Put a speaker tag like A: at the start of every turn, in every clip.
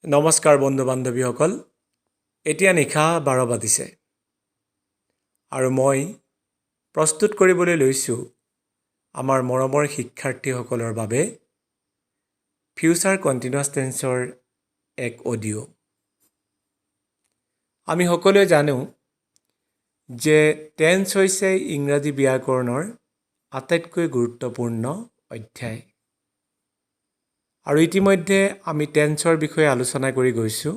A: নমস্কাৰ বন্ধু বান্ধৱীসকল, এতিয়া নিশা 12 বাজিছে আৰু মই প্ৰস্তুত কৰিবলৈ লৈছোঁ আমাৰ মৰমৰ শিক্ষাৰ্থীসকলৰ বাবে ফিউচাৰ কণ্টিনিউৱাছ টেন্সৰ এক অডিঅ'। আমি সকলোৱে জানো যে টেন্স হৈছে ইংৰাজী ব্যাকৰণৰ আটাইতকৈ গুৰুত্বপূৰ্ণ অধ্যায়। আৰু ইতিমধ্যে আমি টেন্সৰ বিষয়ে আলোচনা কৰি গৈছোঁ।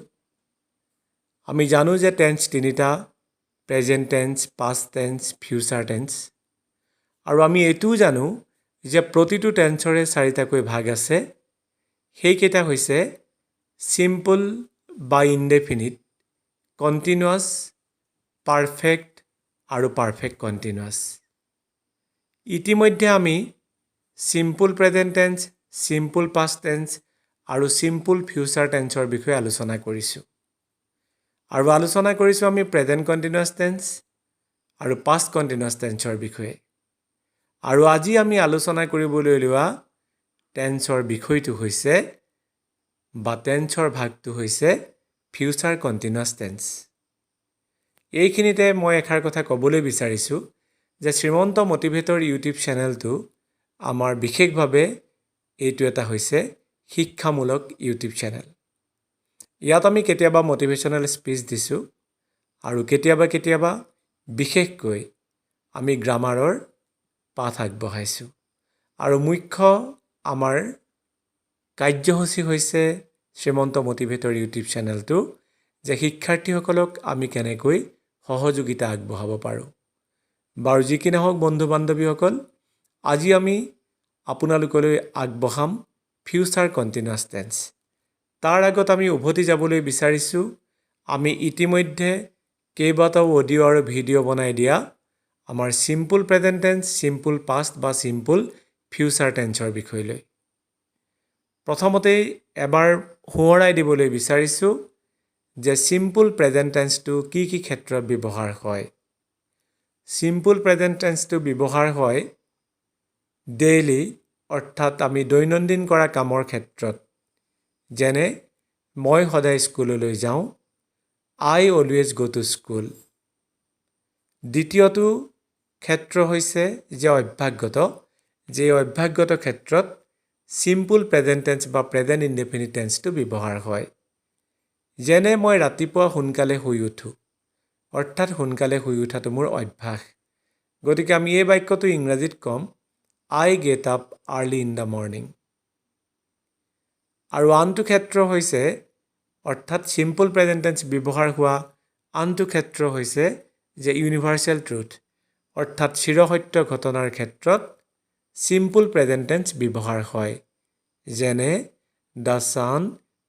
A: আমি জানো যে টেন্স তিনিটা: present tense, past tense, future tense. আৰু আমি এইটোও জানো যে প্ৰতিটো টেন্সৰে চাৰিটাকৈ ভাগ আছে। সেইকেইটা হৈছে চিম্পল বা ইনডেফিনিট, কণ্টিনিউৱাছ, পাৰফেক্ট আৰু পাৰফেক্ট কণ্টিনিউৱাছ। ইতিমধ্যে আমি simple present tense, simple past tense আৰু চিম্পল ফিউচাৰ টেন্সৰ বিষয়ে আলোচনা কৰিছোঁ। আৰু আলোচনা কৰিছোঁ আমি প্ৰেজেণ্ট কণ্টিনিউৱাছ টেন্স আৰু পাষ্ট কণ্টিনিউৱাছ টেন্সৰ বিষয়ে। আৰু আজি আমি আলোচনা কৰিবলৈ লোৱা টেন্সৰ বিষয়টো হৈছে বা টেন্সৰ ভাগটো হৈছে ফিউচাৰ কণ্টিনিউৱাছ টেন্স। এইখিনিতে মই এষাৰ কথা ক'বলৈ বিচাৰিছোঁ যে শ্ৰীমন্ত মটিভেটৰ ইউটিউব চেনেলটো আমাৰ বিশেষভাৱে এইটো এটা হৈছে শিক্ষামূলক ইউটিউব চেনেল। ইয়াত আমি কেতিয়াবা মটিভেশ্যনেল স্পীচ দিছোঁ আৰু কেতিয়াবা বিশেষকৈ আমি গ্ৰামাৰৰ পাঠ আগবঢ়াইছোঁ। আৰু মুখ্য আমাৰ কাৰ্যসূচী হৈছে শ্ৰীমন্ত মটিভেটৰ ইউটিউব চেনেলটো যে শিক্ষাৰ্থীসকলক আমি কেনেকৈ সহযোগিতা আগবঢ়াব পাৰোঁ। বাৰু যি কি নহওক বন্ধু বান্ধৱীসকল, আজি আমি আপোনালোকলৈ আগবঢ়াম ফিউচাৰ কণ্টিনিউৱাছ টেন্স। তাৰ আগত আমি উভতি যাবলৈ বিচাৰিছোঁ আমি ইতিমধ্যে কেইবাটাও অডিঅ' আৰু ভিডিঅ' বনাই দিয়া আমাৰ simple present tense, simple past বা চিম্পল ফিউচাৰ টেন্সৰ বিষয়লৈ। প্ৰথমতেই এবাৰ সোঁৱৰাই দিবলৈ বিচাৰিছোঁ যে চিম্পল প্ৰেজেণ্ট টেন্সটো কি কি ক্ষেত্ৰত ব্যৱহাৰ হয়। চিম্পল প্ৰেজেণ্ট টেন্সটো ব্যৱহাৰ হয় ডেইলি, অৰ্থাৎ আমি দৈনন্দিন কৰা কামৰ ক্ষেত্ৰত। যেনে মই সদায় স্কুললৈ যাওঁ, I always go to school। দ্বিতীয়টো ক্ষেত্ৰ হৈছে যে অভ্যাসগত, যে অভ্যাসগত ক্ষেত্ৰত চিম্পল প্ৰেজেণ্ট টেন্স বা প্ৰেজেণ্ট ইনডেফিনিট টেন্সটো ব্যৱহাৰ হয়। যেনে মই ৰাতিপুৱা সোনকালে শুই উঠোঁ, অৰ্থাৎ সোনকালে শুই উঠাটো মোৰ অভ্যাস। গতিকে আমি এই বাক্যটো ইংৰাজীত ক'ম I get up early in the morning। আৰু আনটো ক্ষেত্ৰ হৈছে, অৰ্থাৎ চিম্পল প্ৰেজেণ্ট টেন্স ব্যৱহাৰ হোৱা আনটো ক্ষেত্ৰ হৈছে যে ইউনিভাৰ্চেল ট্ৰুথ, অৰ্থাৎ চিৰসত্য ঘটনাৰ ক্ষেত্ৰত চিম্পল প্ৰেজেণ্ট টেন্স ব্যৱহাৰ হয়। যেনে the sun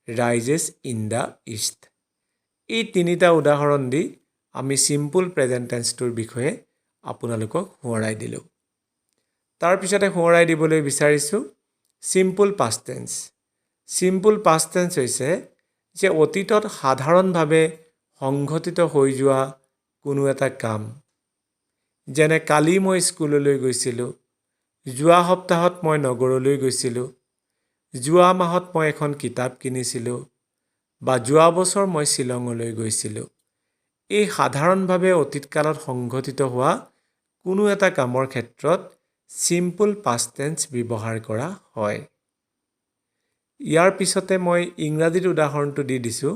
A: rises in the east. এই তিনিটা উদাহৰণ দি আমি চিম্পল প্ৰেজেণ্ট টেন্সটোৰ বিষয়ে আপোনালোকক সোঁৱৰাই দিলোঁ। তাৰপিছতে সোঁৱৰাই দিবলৈ বিচাৰিছোঁ simple past tense. Simple past tense হৈছে যে অতীতত সাধাৰণভাৱে সংঘটিত হৈ যোৱা কোনো এটা কাম। যেনে কালি মই স্কুললৈ গৈছিলোঁ, যোৱা সপ্তাহত মই নগৰলৈ গৈছিলোঁ, যোৱা মাহত মই এখন কিতাপ কিনিছিলোঁ, বা যোৱা বছৰ মই শ্বিলঙলৈ গৈছিলোঁ। এই সাধাৰণভাৱে অতীতকালত সংঘটিত হোৱা কোনো এটা কামৰ ক্ষেত্ৰত চিম্পল পাষ্ট টেন্স ব্যৱহাৰ কৰা হয়। ইয়াৰ পিছতে মই ইংৰাজীত উদাহৰণটো দি দিছোঁ।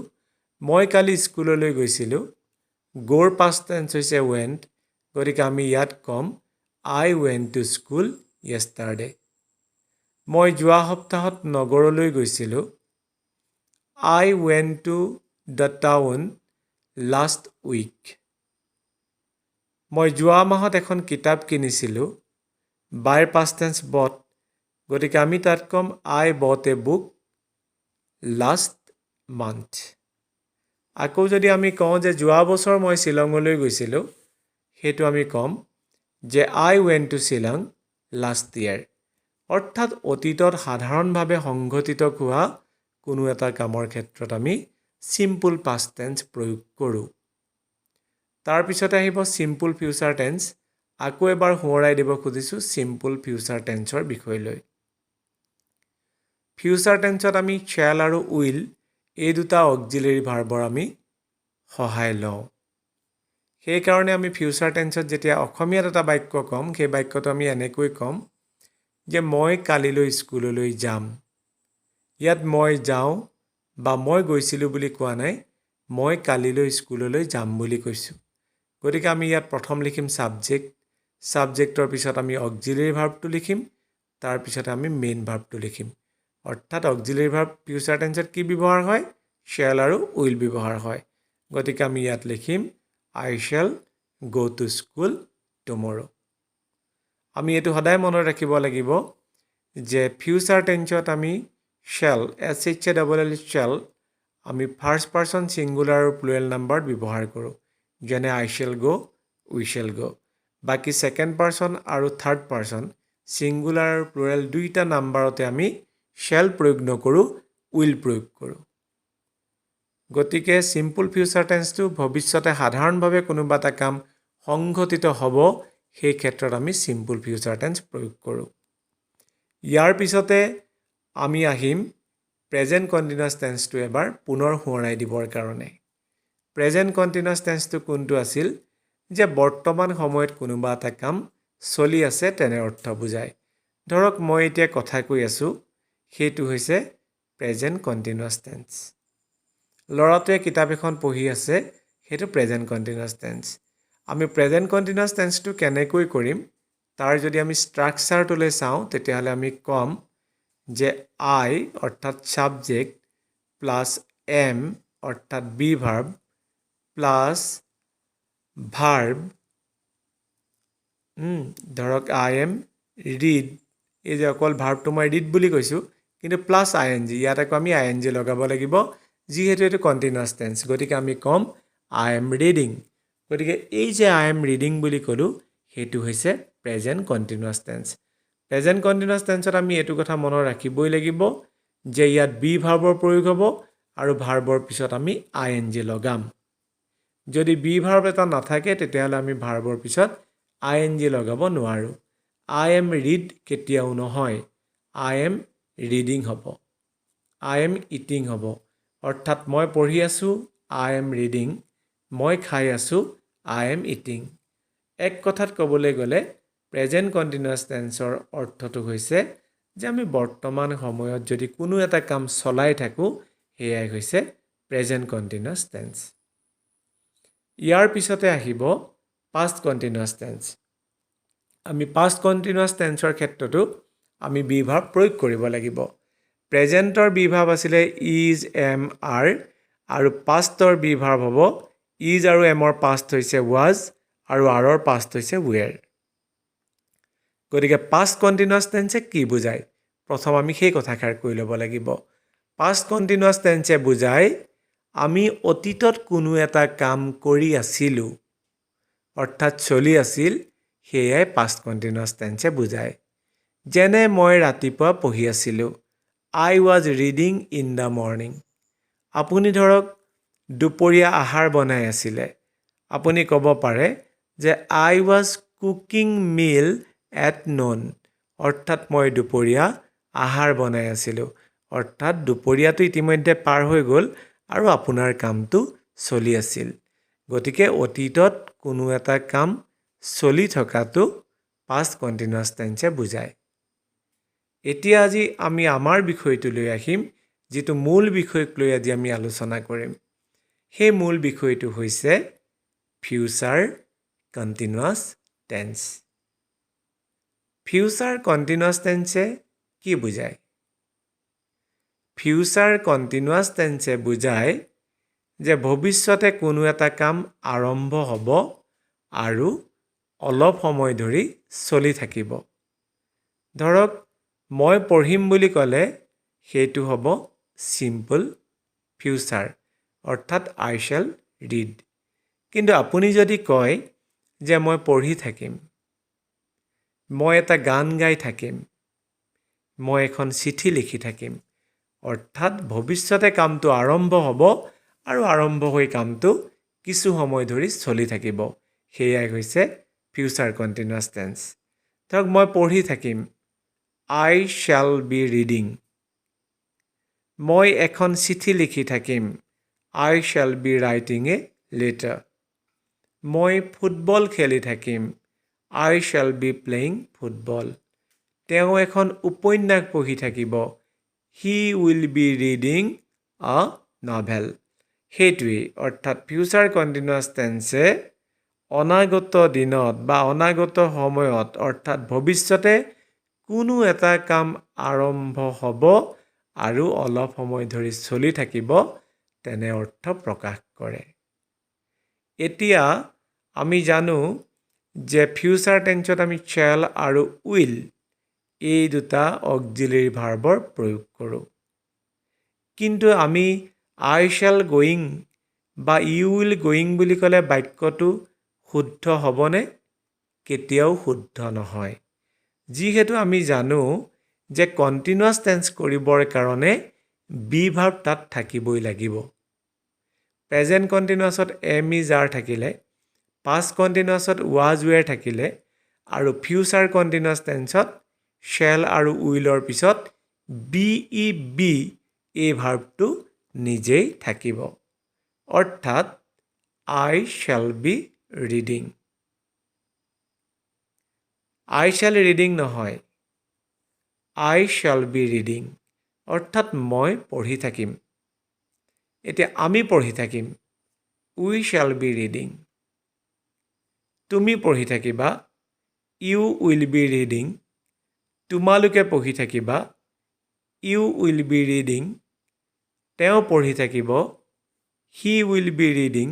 A: মই কালি স্কুললৈ গৈছিলোঁ, গোৰ পাষ্ট টেন্স হৈছে ৱেণ্ট, গতিকে আমি ইয়াত ক'ম I went to school yesterday। মই যোৱা সপ্তাহত নগৰলৈ গৈছিলোঁ, I went to the town last week। মই যোৱা মাহত এখন কিতাপ কিনিছিলোঁ, বাইৰ পাষ্ট টেন্স বট, গতিকে আমি তাত ক'ম I bought a book last month। আকৌ যদি আমি কওঁ যে যোৱা বছৰ মই শ্বিলঙলৈ গৈছিলোঁ, সেইটো আমি ক'ম যে I went to Shillong last year। অৰ্থাৎ অতীতত সাধাৰণভাৱে সংঘটিত হোৱা কোনো এটা কামৰ ক্ষেত্ৰত আমি চিম্পল পাষ্ট টেন্স প্ৰয়োগ কৰোঁ। তাৰপিছতে আহিব চিম্পল ফিউচাৰ টেন্স। আকৌ এবাৰ সোঁৱৰাই দিব খুজিছোঁ চিম্পল ফিউচাৰ টেন্সৰ বিষয়লৈ। ফিউচাৰ টেন্সত আমি শ্বেল আৰু উইল এই দুটা অক্সিলাৰি ভাৰ্বৰ আমি সহায় লওঁ সেইকাৰণে আমি ফিউচাৰ টেন্সত যেতিয়া অসমীয়াত এটা বাক্য ক'ম সেই বাক্যটো আমি এনেকৈ ক'ম যে মই কালিলৈ স্কুললৈ যাম ইয়াত মই যাওঁ বা মই গৈছিলোঁ বুলি কোৱা নাই মই কালিলৈ স্কুললৈ যাম বুলি কৈছোঁ গতিকে আমি ইয়াত প্ৰথম লিখিম ছাবজেক্ট ছাবজেক্টৰ পিছত আমি অক্সিলাৰি ভাৰ্বটো লিখিম তাৰ পিছত আমি মেইন ভাৰ্বটো লিখিম অৰ্থাৎ অক্সিলাৰি ভাৰ্ব ফিউচাৰ টেন্সত কি ব্যৱহাৰ হয় শ্বেল আৰু উইল ব্যৱহাৰ হয় গতিকে আমি ইয়াত লিখিম I shall go to school tomorrow আমি এটো সদায় মনত ৰাখিব লাগিব যে ফিউচাৰ টেন্সত আমি shall shall আমি ফাৰ্ষ্ট পাৰসন সিঙ্গুলাৰ আৰু প্লুৰেল নাম্বাৰত ব্যৱহাৰ কৰোঁ যেনে I shall go we shall go বাকি সেকেন্ড পাৰসন আৰু থাৰ্ড পাৰসন সিঙ্গুলাৰ আৰু প্লুৰেল দুইটা নাম্বাৰতে আমি shall প্ৰয়োগ নকৰোঁ will প্ৰয়োগ কৰোঁ গতিকে সিম্পল ফিউচাৰ টেন্সটো ভৱিষ্যতে সাধাৰণভাৱে কোনোবা এটা কাম সংঘটিত হ'ব সেই ক্ষেত্ৰত আমি সিম্পল ফিউচাৰ টেন্স প্ৰয়োগ কৰোঁ ইয়াৰ পিছতে আমি আহিম প্ৰেজেন্ট কন্টিনিউয়াছ টেন্সটো এবাৰ পুনৰ সোঁৱৰাই দিবৰ কাৰণে প্ৰেজেন্ট কন্টিনিউয়াছ টেন্সটো কোনটো আছিল যে বৰ্তমান সময়ত কোনোবা এটা কাম চলি আছে তেনে অৰ্থ বুজায় ধৰক মই এতিয়া কথা কৈ আছো সেইটো হৈছে প্ৰেজেন্ট কন্টিনিউয়াছ টেন্স লৰাটোৱে কিতাপ এখন পঢ়ি আছে সেইটো প্ৰেজেন্ট কন্টিনিউয়াছ টেন্স আমি প্ৰেজেন্ট কন্টিনিউয়াছ টেন্সটো কেনেকৈ কৰিম তাৰ যদি আমি ষ্ট্ৰাকচাৰটোলৈ চাওঁ তেতিয়াহ'লে আমি কম যে I অৰ্থাৎ সাবজেক্ট প্লাস am অৰ্থাৎ বি ভাৰ্ব প্লাস ভাৰ্ব ধৰক I am read এই যে অকল ভাৰ্বটো মই ৰিড বুলি কৈছো কিন্তু প্লাস ing ইয়াত আকৌ আমি ing লগাব লাগিব যিহেতু এটো কন্টিনিউয়াছ টেন্স গতিকে আমি কম I am reading গতিকে এই যে I am reading বুলি কলো হেতু হৈছে প্ৰেজেন্ট কন্টিনিউয়াছ টেন্স প্ৰেজেন্ট কন্টিনিউয়াছ টেন্সত আমি এটো কথা মনত ৰাখিবই লাগিব যে ইয়াত বি ভাৰ্বৰ প্ৰয়োগ হ'ব আৰু ভাৰ্বৰ পিছত আমি ing লগাম যদি বি ভাৰ্ব এটা নাথাকে তেতিয়াহ'লে আমি ভাৰ্বৰ পিছত ing লগাব নোৱাৰো I am read কেতিয়াও নহয় I am reading হ'ব I am eating হ'ব অৰ্থাৎ মই পঢ়ি আছো I am reading মই খাই আছো I am eating এক কথাত ক'বলৈ গ'লে প্ৰেজেন্ট কন্টিনিউয়াছ টেন্সৰ অৰ্থটো হৈছে যে আমি বৰ্তমান সময়ত যদি কোনো এটা কাম চলাই থাকো হেয়াই হৈছে প্ৰেজেন্ট কন্টিনিউয়াছ টেন্স ইয়াৰ পিছতে আহিব পাষ্ট কন্টিনিউয়াছ টেন্স আমি পাষ্ট কন্টিনিউয়াছ টেন্সৰ ক্ষেত্ৰটো আমি বি ভাৰ্ব প্ৰয়োগ কৰিব লাগিব প্ৰেজেন্টৰ বি ভাৰ্ব আছিলে is am are আৰু পাষ্টৰ বি ভাৰ্ব হ'ব is আৰু am ৰ পাষ্ট হৈছে was আৰু are ৰ পাষ্ট হৈছে were গতিকে পাষ্ট কন্টিনিউয়াছ টেন্সে কি বুজায় প্ৰথম আমি সেই কথাখাৰ কৈ ল'ব লাগিব পাষ্ট কন্টিনিউয়াছ টেন্সে বুজায় আমি অতীতত কোনো এটা কাম কৰি আছিলো অৰ্থাৎ চলি আছিল হেয়াই পাষ্ট কন্টিনিউয়াছ টেন্সে বুজায় যেনে মই ৰাতিপুৱা পঢ়ি আছিলো I was reading in the morning আপুনি ধৰক দুপৰীয়া আহাৰ বনাই আছিলে আপুনি ক'ব পাৰে যে I was cooking meal at noon অৰ্থাৎ মই দুপৰীয়া আহাৰ বনাই আছিলো অৰ্থাৎ দুপৰীয়াটো ইতিমধ্যে পাৰ হৈ গ'ল আৰু আপোনাৰ কামটো চলি আছিল গতিকে অতীতত কোনো এটা কাম চলি থকাটো পাষ্ট কন্টিনিউয়াছ টেন্সে বুজায় এতিয়া আজি আমি আমাৰ বিষয়টো লৈ আহিম যেটো মূল বিষয়ক লৈ আজি আমি আলোচনা কৰিম সেই মূল বিষয়টো হৈছে ফিউচাৰ কন্টিনিউয়াছ টেন্স ফিউচাৰ কন্টিনিউয়াছ টেন্সে কি বুজায় ফিউচাৰ কন্টিনিউয়াছ টেন্সে বুজায় যে ভৱিষ্যতে কোনো এটা কাম আৰম্ভ হ'ব আৰু অলপ সময় ধৰি চলি থাকিব ধৰক মই পঢ়িম বুলি ক'লে হেতু হ'ব সিম্পল ফিউচাৰ অৰ্থাৎ I shall read কিন্তু আপুনি যদি কয় যে মই পঢ়ি থাকিম মই এটা গান গাই থাকিম মই এখন চিঠি লিখি থাকিম অৰ্থাৎ ভৱিষ্যতে কামটো আৰম্ভ হ'ব আৰু আৰম্ভ হৈ কামটো কিছু সময় ধৰি চলি থাকিব হেয়াই হৈছে ফিউচাৰ কন্টিনিউয়াছ টেন্স ধৰক মই পঢ়ি থাকিম I shall be reading মই এখন চিঠি লিখি থাকিম। I shall be writing a letter. মই ফুটবল খেলি থাকিম। I shall be playing football. তেওঁ এখন উপন্যাস পঢ়ি থাকিব। He will be reading a novel. সেইটোৱেই অৰ্থাৎ ফিউচাৰ কণ্টিনিউয়াছ টেন্সে অনাগত দিনত বা অনাগত সময়ত অৰ্থাৎ ভৱিষ্যতে কোনো এটা কাম আৰম্ভ হ'ব আৰু অলপ সময় ধৰি চলি থাকিব তেনে অৰ্থ প্ৰকাশ কৰে। এতিয়া আমি জানো যে ফিউচাৰ টেন্সত আমি shall আৰু will এই দুটা অক্সিলাৰী ভাৰ্বৰ প্ৰয়োগ কৰোঁ। কিন্তু আমি I shall going বা you will going বুলি ক'লে বাক্যটো শুদ্ধ হ'বনে? কেতিয়াও শুদ্ধ নহয়। যিহেতু আমি জানো যে কণ্টিনিউয়াছ টেন্স কৰিবৰ কাৰণে বি ভাৰ্ব তাত থাকিবই লাগিব। প্ৰেজেণ্ট কণ্টিনিউয়াছত am is are থাকিলে, পাষ্ট কণ্টিনিউয়াছত was were থাকিলে আৰু ফিউচাৰ কণ্টিনিউয়াছ টেন্সত shall আৰু willৰ পিছত be এই ভাৰ্বটো নিজেই থাকিব। অৰ্থাৎ I shall be reading. I shall reading নহয়, I shall be reading. অৰ্থাৎ মই পঢ়ি থাকিম। এতিয়া আমি পঢ়ি থাকিম। We shall be reading. তুমি পঢ়ি থাকিবা। You will be reading. তোমালোকে পঢ়ি থাকিবা। You will be reading. তেওঁ পঢ়ি থাকিব। He will be reading.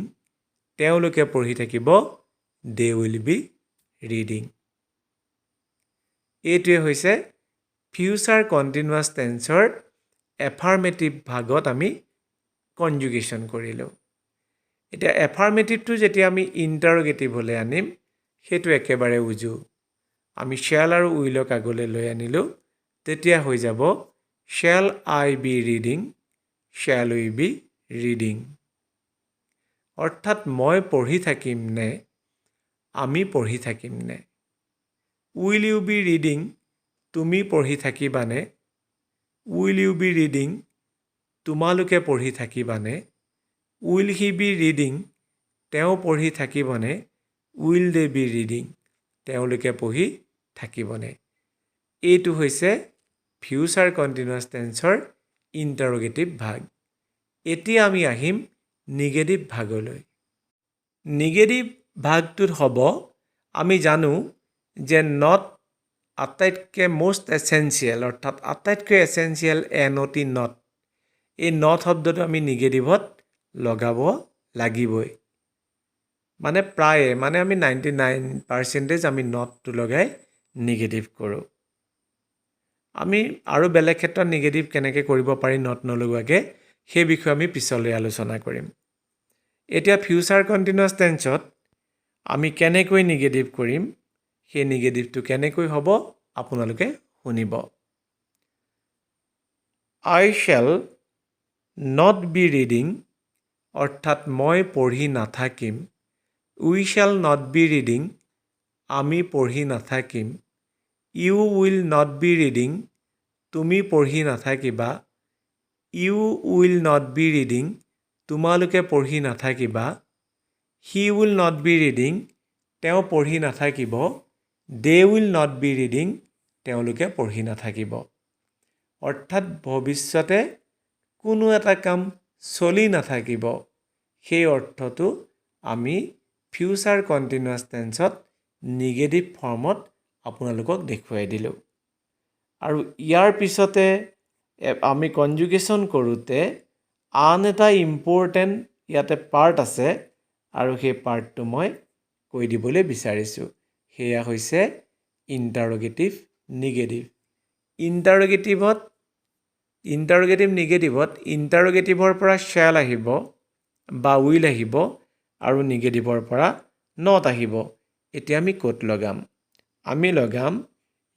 A: তেওঁলোকে পঢ়ি থাকিব। They will be reading. এইটোৱে হৈছে ফিউচাৰ কণ্টিনিউয়াছ টেন্সৰ এফাৰ্মেটিভ ভাগত আমি কনজুগেশ্যন কৰিলোঁ। এতিয়া এফাৰ্মেটিভটো যেতিয়া আমি ইণ্টাৰগেটিভলৈ আনিম সেইটো একেবাৰে উজু। আমি shall আৰু willক আগলৈ লৈ আনিলোঁ, তেতিয়া হৈ যাব shall I be reading, shall we be reading. অৰ্থাৎ মই পঢ়ি থাকিম নে আমি পঢ়ি থাকিম নে? Will you be reading? তুমি পঢ়ি থাকিবানে? Will you be reading? তোমালোকে পঢ়ি থাকিবানে? Will he be reading? তেওঁ পঢ়ি থাকিবনে? Will they be reading? তেওঁলোকে পঢ়ি থাকিবনে? এইটো হৈছে ফিউচাৰ কণ্টিনিউয়াছ টেন্সৰ ইণ্টাৰগেটিভ ভাগ। এতিয়া আমি আহিম নিগেটিভ ভাগলৈ। নিগেটিভ ভাগটোত হ'ব আমি জানো যে নট আটাইতকৈ most essential অৰ্থাৎ আটাইতকৈ এছেঞ্চিয়েল NOT নট। এই নট শব্দটো আমি নিগেটিভত লগাব লাগিবই। মানে প্ৰায়ে আমি 99% আমি নটটো লগাই নিগেটিভ কৰোঁ। আমি আৰু বেলেগ ক্ষেত্ৰত নিগেটিভ কেনেকৈ কৰিব পাৰি নট নলগোৱাকৈ সেই বিষয়ে আমি পিছলৈ আলোচনা কৰিম। এতিয়া ফিউচাৰ কণ্টিনিউয়াছ টেন্সত আমি কেনেকৈ নিগেটিভ কৰিম সেই নিগেটিভটো কেনেকৈ হ'ব আপোনালোকে শুনিব। I shall not be reading অৰ্থাৎ মই পঢ়ি নাথাকিম। We shall not be reading আমি পঢ়ি নাথাকিম। You will not be reading তুমি পঢ়ি নাথাকিবা। You will not be reading তোমালোকে পঢ়ি নাথাকিবা। He will not be reading তেওঁ পঢ়ি নাথাকিব। They will not be reading তেওঁলোকে পঢ়ি নাথাকিব। অৰ্থাৎ ভৱিষ্যতে কোনো এটা কাম চলি নাথাকিব সেই অৰ্থটো আমি ফিউচাৰ কণ্টিনিউয়াছ টেন্সত নিগেটিভ ফৰ্মত আপোনালোকক দেখুৱাই দিলোঁ। আৰু ইয়াৰ পিছতে আমি কনজুগেশ্যন কৰোঁতে আন এটা ইম্পৰ্টেণ্ট ইয়াতে পাৰ্ট আছে আৰু সেই পাৰ্টটো মই কৈ দিবলৈ বিচাৰিছোঁ। সেয়া হৈছে ইণ্টাৰগেটিভ নিগেটিভ। ইণ্টাৰগেটিভ নিগেটিভত ইণ্টাৰগেটিভৰ পৰা shall আহিব বা will আহিব আৰু নিগেটিভৰ পৰা not আহিব। এতিয়া আমি ক'ত লগাম? আমি লগাম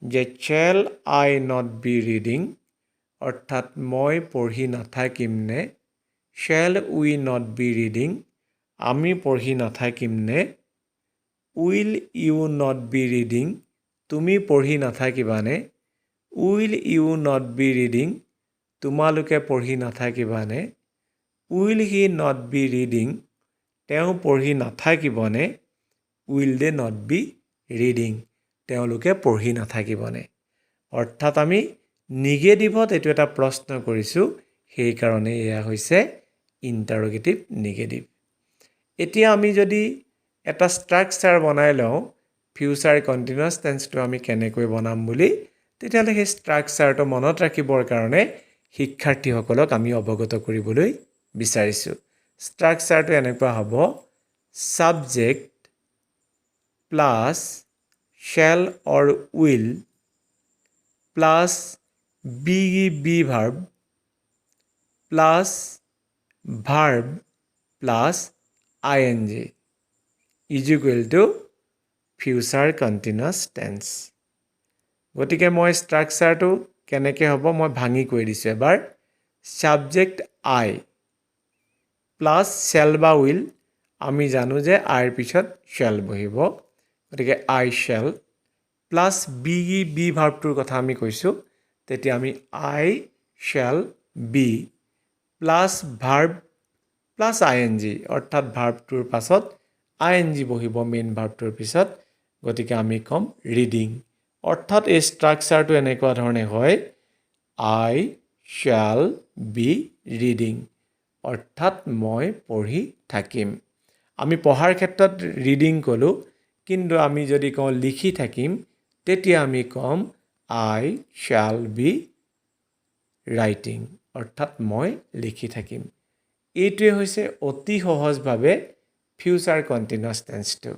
A: যে shall I not be reading অৰ্থাৎ মই পঢ়ি নাথাকিম নে? Shall we not be reading আমি পঢ়ি নাথাকিম নে? Will you not be reading তুমি পঢ়ি নাথাকিবানে? Will you not be reading তোমালোকে পঢ়ি নাথাকিবানে will he not be reading তেওঁ পঢ়ি নাথাকিবনে will they not be reading তেওঁলোকে পঢ়ি নাথাকিবনে অৰ্থাৎ আমি নিগেটিভত এইটো এটা প্ৰশ্ন কৰিছোঁ সেইকাৰণে এয়া হৈছে ইণ্টাৰোগেটিভ নিগেটিভ এতিয়া আমি যদি এটা ষ্ট্ৰাকচাৰ বনাই লওঁ ফিউচাৰ কণ্টিনিউয়াছ টেন্সটো আমি কেনেকৈ বনাম বুলি তেতিয়াহ'লে সেই ষ্ট্ৰাকচাৰটো মনত ৰাখিবৰ কাৰণে শিক্ষাৰ্থীসকলক আমি অৱগত কৰিবলৈ বিচাৰিছোঁ ষ্ট্ৰাকচাৰটো এনেকুৱা হ'ব subject plus shall or will plus be verb plus verb plus ing is equal to future continuous tense গতিকে মই ষ্ট্ৰাকচাৰটো কেনেকৈ হ'ব মই ভাঙি কৈ দিছোঁ এবাৰ সাবজেক্ট আই প্লাছ শ্যাল বা উইল আমি জানো যে আইৰ পিছত শ্যাল বহিব গতিকে আই শ্যাল প্লাছ বি ভাৰ্বটোৰ কথা আমি কৈছোঁ তেতিয়া আমি I shall be plus verb plus ing অৰ্থাৎ ভাৰ্বটোৰ পাছত ing বহিব মেইন ভাৰ্বটোৰ পিছত গতিকে আমি ক'ম ৰিডিং অৰ্থাৎ এই ষ্ট্ৰাকচাৰটো এনেকুৱা ধৰণে হয় আই শ্যাল বি ৰিডিং অৰ্থাৎ মই পঢ়ি থাকিম আমি পঢ়াৰ ক্ষেত্ৰত ৰিডিং ক'লোঁ কিন্তু আমি যদি কওঁ লিখি থাকিম তেতিয়া আমি ক'ম আই শ্যাল বি ৰাইটিং অৰ্থাৎ মই লিখি থাকিম এইটোৱে হৈছে অতি সহজভাৱে ফিউচাৰ কণ্টিনিউয়াছ টেন্সটো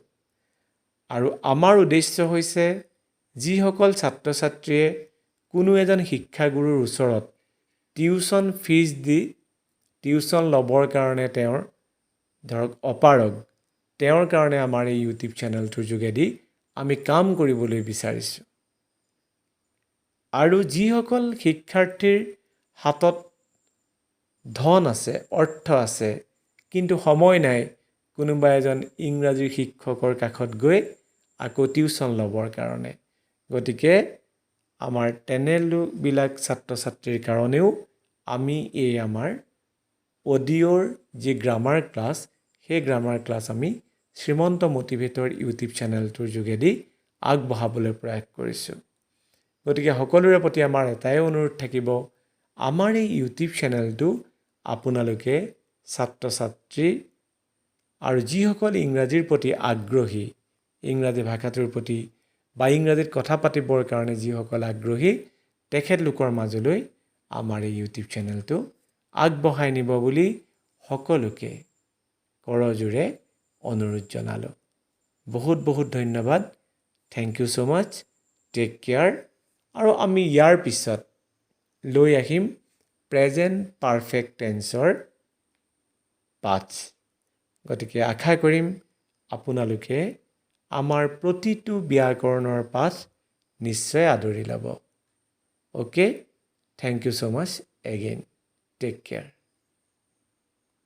A: আৰু আমাৰ উদ্দেশ্য হৈছে যিসকল ছাত্ৰ ছাত্ৰীয়ে কোনো এজন শিক্ষাগুৰুৰ ওচৰত টিউচন ফিজ দি টিউচন ল'বৰ কাৰণে তেওঁৰ ধৰক অপাৰগ তেওঁৰ কাৰণে আমাৰ এই ইউটিউব চেনেলটোৰ যোগেদি আমি কাম কৰিবলৈ বিচাৰিছোঁ আৰু যিসকল শিক্ষাৰ্থীৰ হাতত ধন আছে অৰ্থ আছে কিন্তু সময় নাই কোনোবা এজন ইংৰাজী শিক্ষকৰ কাষত গৈ আকৌ টিউচন ল'বৰ কাৰণে গতিকে আমাৰ তেনেবিলাক ছাত্ৰ ছাত্ৰীৰ কাৰণেও আমি এই আমাৰ অডিঅ'ৰ যি গ্ৰামাৰ ক্লাছ সেই গ্ৰামাৰ ক্লাছ আমি শ্ৰীমন্ত মটিভেটৰ ইউটিউব চেনেলটোৰ যোগেদি আগবঢ়াবলৈ প্ৰয়াস কৰিছোঁ গতিকে সকলোৰে প্ৰতি আমাৰ এটাই অনুৰোধ থাকিব আমাৰ এই ইউটিউব চেনেলটো আপোনালোকে ছাত্ৰ ছাত্ৰী আৰু যিসকল ইংৰাজীৰ প্ৰতি আগ্ৰহী ইংৰাজী ভাষাটোৰ প্ৰতি বা ইংৰাজীত কথা পাতিবৰ কাৰণে যিসকল আগ্ৰহী তেখেতলোকৰ মাজলৈ আমাৰ এই ইউটিউব চেনেলটো আগবঢ়াই নিব বুলি সকলোকে কৰজোৰে অনুৰোধ জনালোঁ বহুত বহুত ধন্যবাদ thank you so much take care আৰু আমি ইয়াৰ পিছত লৈ আহিম প্ৰেজেণ্ট পাৰফেক্ট টেন্সৰ পাৰ্টছ গতিকে আশা কৰিম আপোনালোকে আমাৰ প্ৰতিটো ব্যাকৰণৰ পাঠ নিশ্চয় আদৰি ল'ব okay thank you so much again take care